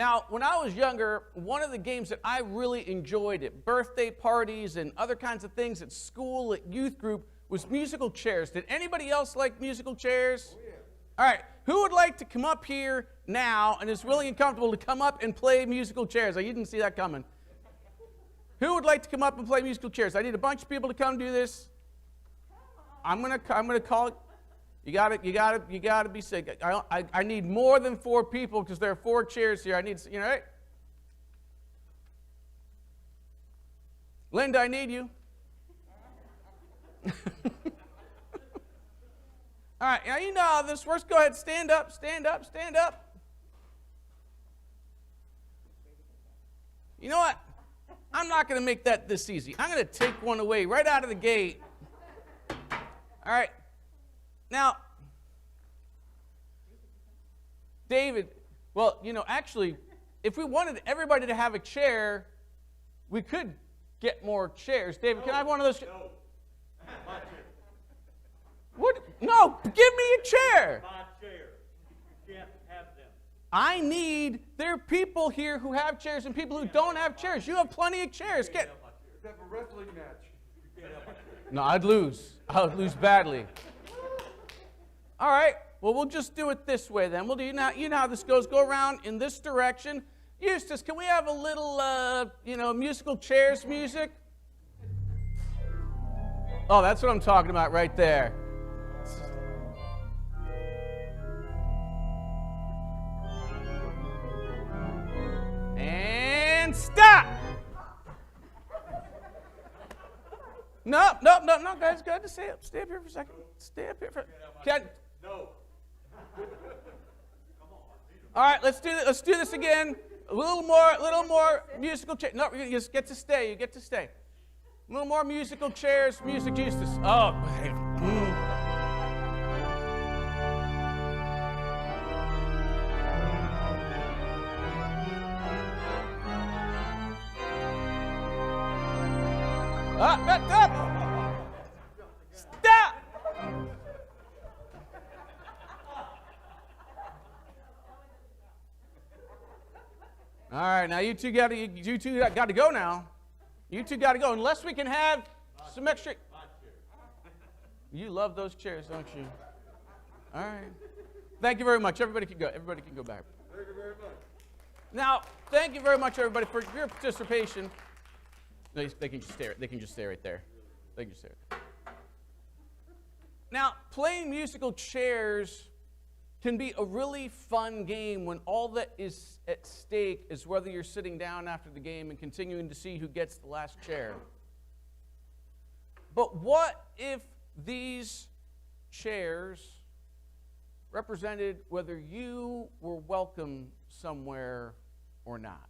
Now, when I was younger, one of the games that I really enjoyed at birthday parties and other kinds of things at school, at youth group, was musical chairs. Did anybody else like musical chairs? Oh, yeah. All right. Who would like to come up here now and is willing and comfortable to come up and play musical chairs? You didn't see that coming. Who would like to come up and play musical chairs? I need a bunch of people to come do this. I'm gonna call it. You gotta be sick. I need more than 4 people because there are 4 chairs here. I need, right? Linda, I need you. All right, now you know how this works. Go ahead, stand up, stand up, stand up. You know what? I'm not going to make that this easy. I'm going to take one away right out of the gate. All right. Now, David, well, actually, if we wanted everybody to have a chair, we could get more chairs. David, can I have one of those? No. What? No, give me a chair. My chair. You can't have them. There are people here who have chairs and people who don't have chairs. You have plenty of chairs. Let's have a wrestling match. No, I'd lose. I would lose badly. All right. Well, we'll just do it this way then. We'll do, you know how this goes. Go around in this direction. Eustace, can we have a little, musical chairs music? Oh, that's what I'm talking about right there. And stop! No, guys, go ahead and stay up here for a second. Stay up here for No. All right, let's do this again. A little more musical chair. No, you just get to stay. You get to stay. A little more musical chairs, music, Eustace. Oh, Up! Stop! All right, now you two got to go now. You two got to go unless we can have some extra. You love those chairs, don't you? All right. Thank you very much. Everybody can go. Everybody can go back. Thank you very much. Now, thank you very much, everybody, for your participation. No, they can just stay. They can just stay right there. They can just stay right there. Now, playing musical chairs can be a really fun game when all that is at stake is whether you're sitting down after the game and continuing to see who gets the last chair. But what if these chairs represented whether you were welcome somewhere or not?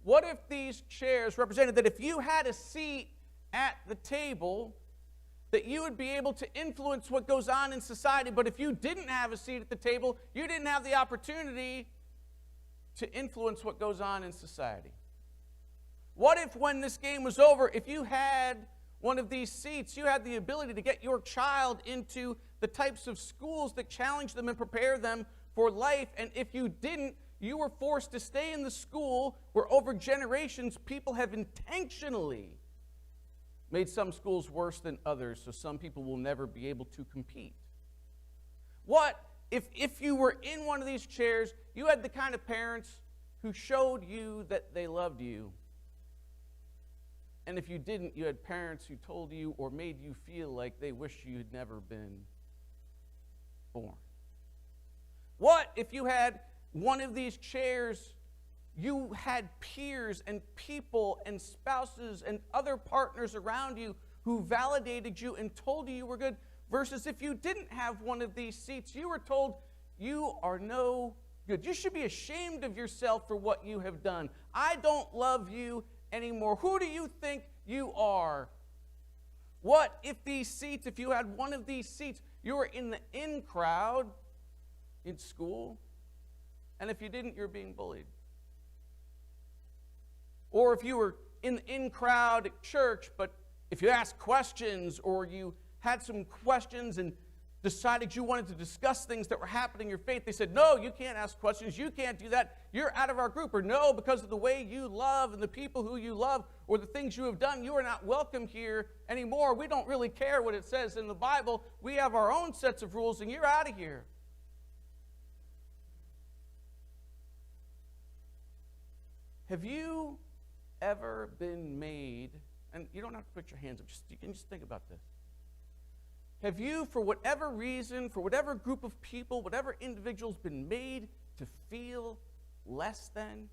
What if these chairs represented that if you had a seat at the table, that you would be able to influence what goes on in society, but if you didn't have a seat at the table, you didn't have the opportunity to influence what goes on in society? What if when this game was over, if you had one of these seats, you had the ability to get your child into the types of schools that challenge them and prepare them for life, and if you didn't, you were forced to stay in the school where over generations people have intentionally made some schools worse than others, so some people will never be able to compete. What if you were in one of these chairs, you had the kind of parents who showed you that they loved you, and if you didn't, you had parents who told you or made you feel like they wish you had never been born? What if you had one of these chairs, you had peers and people and spouses and other partners around you who validated you and told you were good, versus if you didn't have one of these seats, you were told you are no good. You should be ashamed of yourself for what you have done. I don't love you anymore. Who do you think you are? What if these seats, if you had one of these seats, you were in the in crowd in school, and if you didn't, you're being bullied? Or if you were in the in crowd at church, but if you asked questions or you had some questions and decided you wanted to discuss things that were happening in your faith, they said, no, you can't ask questions, you can't do that, you're out of our group. Or no, because of the way you love and the people who you love or the things you have done, you are not welcome here anymore. We don't really care what it says in the Bible. We have our own sets of rules and you're out of here. Have you ever been made, and you don't have to put your hands up, you can just think about this. Have you, for whatever reason, for whatever group of people, whatever individual's been made to feel less than?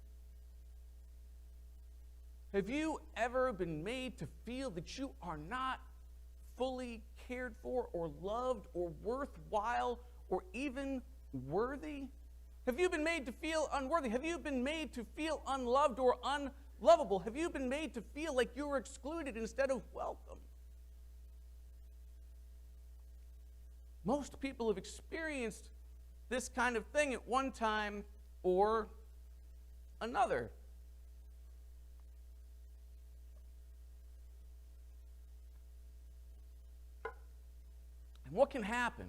Have you ever been made to feel that you are not fully cared for or loved or worthwhile or even worthy? Have you been made to feel unworthy? Have you been made to feel unloved or unlovable? Have you been made to feel like you were excluded instead of welcome? Most people have experienced this kind of thing at one time or another. And what can happen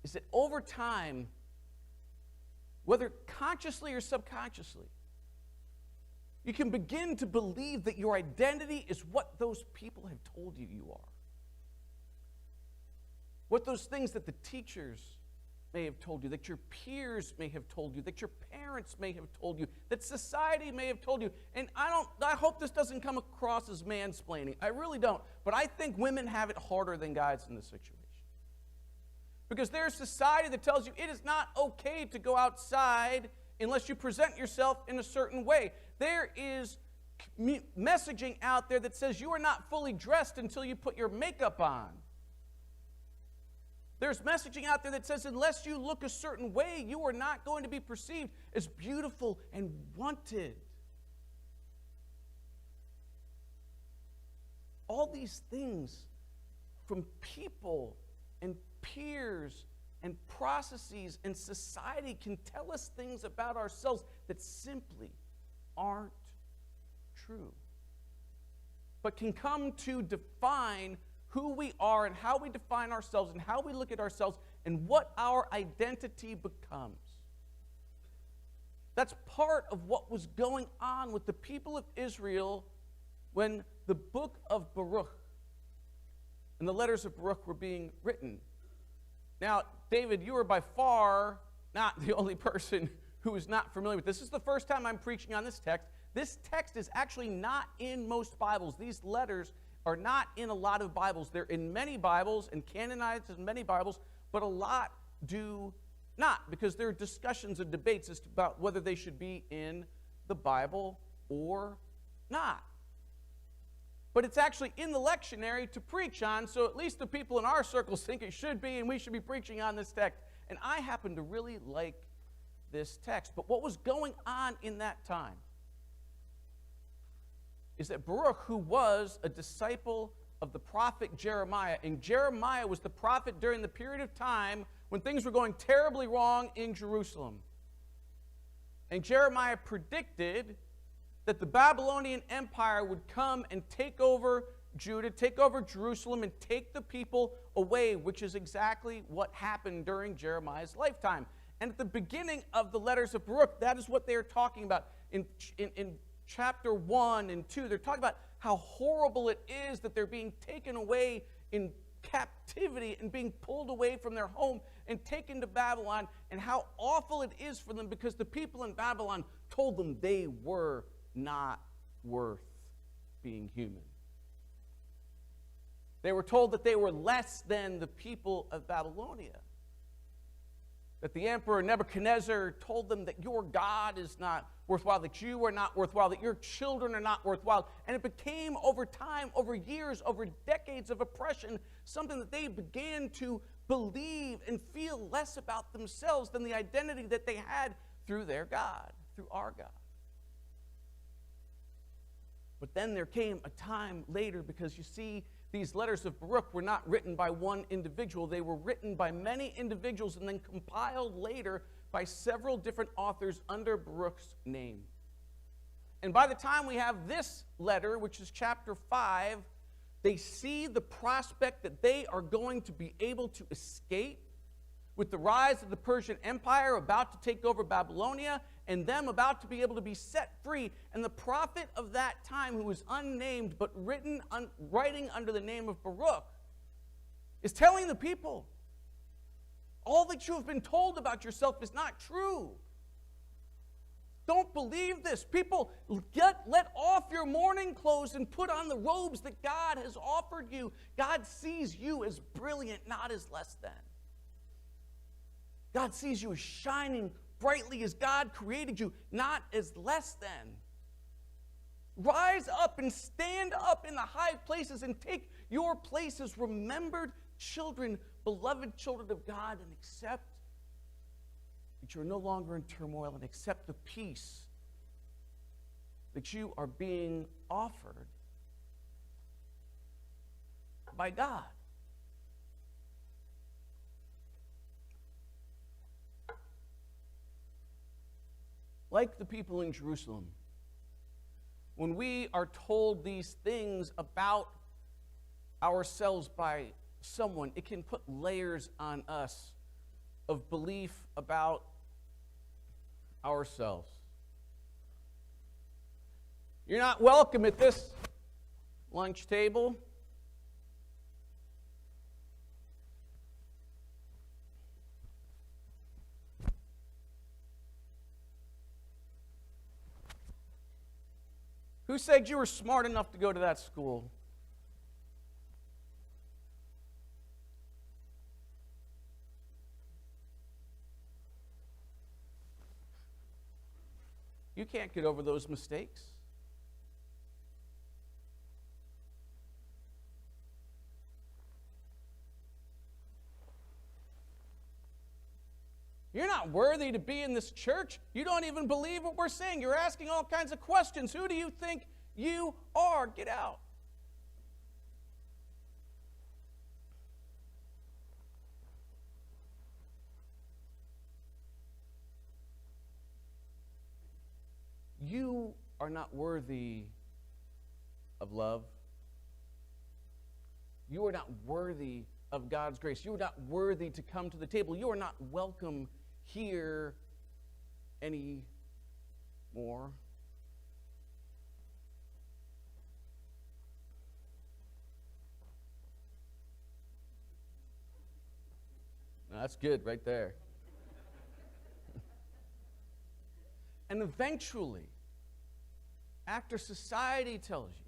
is that over time, whether consciously or subconsciously, you can begin to believe that your identity is what those people have told you you are. What those things that the teachers may have told you, that your peers may have told you, that your parents may have told you, that society may have told you. And I hope this doesn't come across as mansplaining. I really don't. But I think women have it harder than guys in this situation. Because there's society that tells you it is not okay to go outside unless you present yourself in a certain way. There is messaging out there that says you are not fully dressed until you put your makeup on. There's messaging out there that says unless you look a certain way, you are not going to be perceived as beautiful and wanted. All these things from people and peers and processes and society can tell us things about ourselves that simply aren't true, but can come to define who we are and how we define ourselves and how we look at ourselves and what our identity becomes. That's part of what was going on with the people of Israel when the book of Baruch and the letters of Baruch were being written. Now, David, you are by far not the only person who is not familiar with this. This is the first time I'm preaching on this text. This text is actually not in most Bibles. These letters are not in a lot of Bibles. They're in many Bibles and canonized in many Bibles, but a lot do not, because there are discussions and debates as to about whether they should be in the Bible or not. But it's actually in the lectionary to preach on, so at least the people in our circles think it should be, and we should be preaching on this text. And I happen to really like this text. But what was going on in that time is that Baruch, who was a disciple of the prophet Jeremiah, and Jeremiah was the prophet during the period of time when things were going terribly wrong in Jerusalem. And Jeremiah predicted that the Babylonian Empire would come and take over Judah, take over Jerusalem, and take the people away, which is exactly what happened during Jeremiah's lifetime. And at the beginning of the letters of Baruch, that is what they are talking about. In chapter 1 and 2, they're talking about how horrible it is that they're being taken away in captivity and being pulled away from their home and taken to Babylon, and how awful it is for them because the people in Babylon told them they were not worth being human. They were told that they were less than the people of Babylonia. That the emperor Nebuchadnezzar told them that your God is not worthwhile, that you are not worthwhile, that your children are not worthwhile. And it became over time, over years, over decades of oppression, something that they began to believe and feel less about themselves than the identity that they had through their God, through our God. But then there came a time later, because you see, these letters of Baruch were not written by one individual. They were written by many individuals and then compiled later by several different authors under Baruch's name. And by the time we have this letter, which is chapter 5, They see the prospect that they are going to be able to escape with the rise of the Persian Empire about to take over Babylonia and them about to be able to be set free. And the prophet of that time, who is unnamed but writing under the name of Baruch, is telling the people, all that you have been told about yourself is not true. Don't believe this. People, let off your mourning clothes and put on the robes that God has offered you. God sees you as brilliant, not as less than. God sees you as shining brightly as God created you, not as less than. Rise up and stand up in the high places and take your place as remembered children, beloved children of God, and accept that you're no longer in turmoil, and accept the peace that you are being offered by God. Like the people in Jerusalem, when we are told these things about ourselves by someone, it can put layers on us of belief about ourselves. You're not welcome at this lunch table. Who said you were smart enough to go to that school? You can't get over those mistakes. You're not worthy to be in this church. You don't even believe what we're saying. You're asking all kinds of questions. Who do you think you are? Get out. You are not worthy of love. You are not worthy of God's grace. You are not worthy to come to the table. You are not welcome here anymore. That's good right there. And eventually, after society tells you,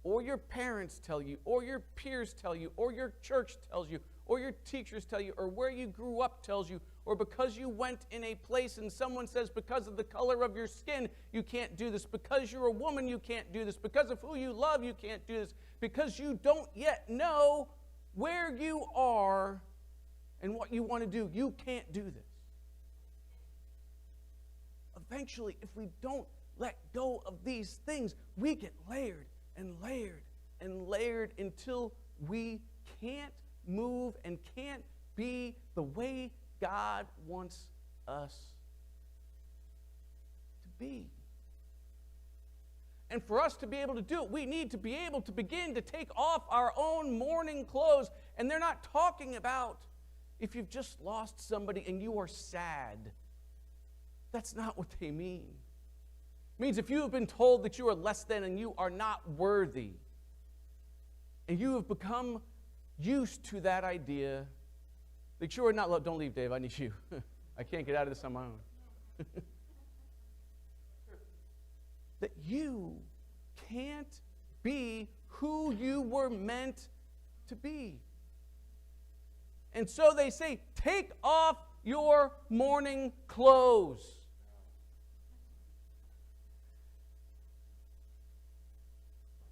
or your parents tell you, or your peers tell you, or your church tells you, or your teachers tell you, or where you grew up tells you, or because you went in a place and someone says because of the color of your skin you can't do this, because you're a woman you can't do this, because of who you love you can't do this, because you don't yet know where you are and what you want to do, you can't do this. Eventually, if we don't let go of these things, we get layered and layered and layered until we can't move and can't be the way God wants us to be. And for us to be able to do it, we need to be able to begin to take off our own mourning clothes. And they're not talking about if you've just lost somebody and you are sad. That's not what they mean. It means if you have been told that you are less than and you are not worthy, and you have become used to that idea that you are not loved. Don't leave, Dave. I need you. I can't get out of this on my own. That you can't be who you were meant to be. And so they say, take off your mourning clothes.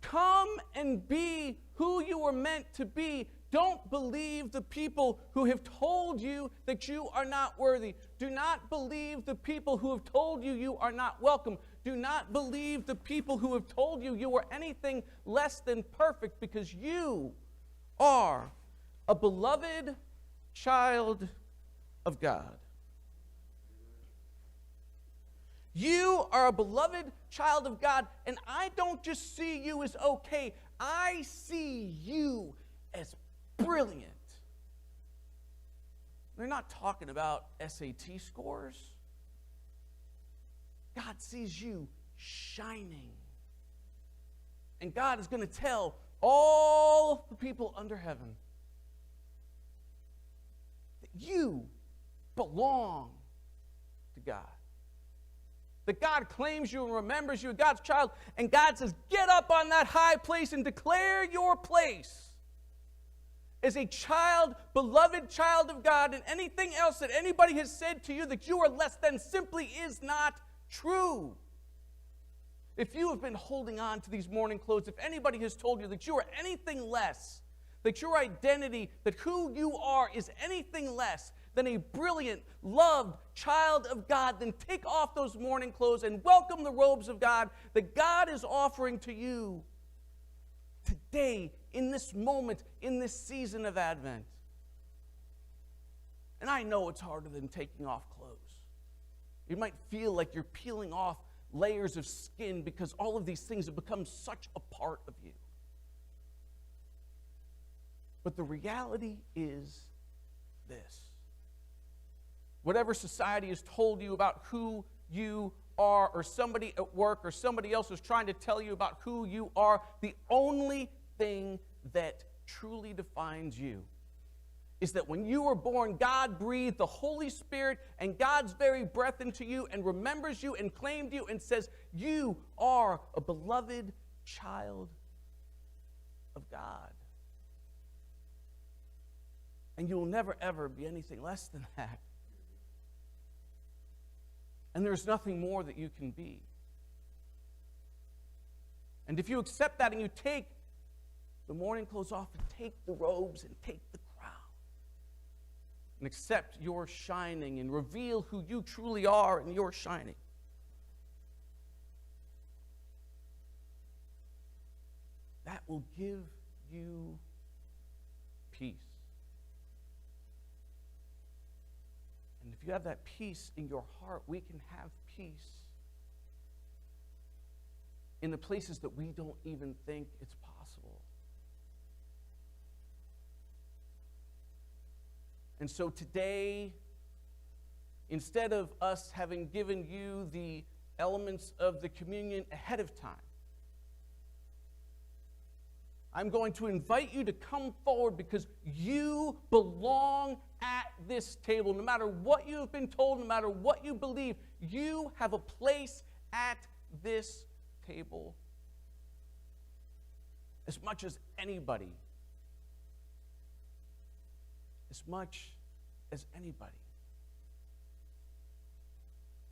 Come and be who you were meant to be. Don't believe the people who have told you that you are not worthy. Do not believe the people who have told you you are not welcome. Do not believe the people who have told you you are anything less than perfect, because you are a beloved child of God. You are a beloved child of God, and I don't just see you as okay. I see you as brilliant. They're not talking about SAT scores. God sees you shining. And God is going to tell all the people under heaven that you belong to God. That God claims you and remembers you as God's child, and God says, get up on that high place and declare your place as a child, beloved child of God, and anything else that anybody has said to you that you are less than simply is not true. If you have been holding on to these morning clothes, if anybody has told you that you are anything less, that your identity, that who you are is anything less than a brilliant, loved child of God, then take off those morning clothes and welcome the robes of God that God is offering to you today, in this moment, in this season of Advent. And I know it's harder than taking off clothes. You might feel like you're peeling off layers of skin because all of these things have become such a part of you. But the reality is this. Whatever society has told you about who you are, or somebody at work or somebody else is trying to tell you about who you are, the only thing that truly defines you is that when you were born, God breathed the Holy Spirit and God's very breath into you and remembers you and claimed you and says, you are a beloved child of God. And you will never, ever be anything less than that. And there's nothing more that you can be. And if you accept that and you take the morning clothes off and take the robes and take the crown and accept your shining and reveal who you truly are in your shining, that will give you peace. And if you have that peace in your heart, we can have peace in the places that we don't even think it's possible. And so today, instead of us having given you the elements of the communion ahead of time, I'm going to invite you to come forward because you belong at this table. No matter what you have been told, no matter what you believe, you have a place at this table as much as anybody. As much as anybody.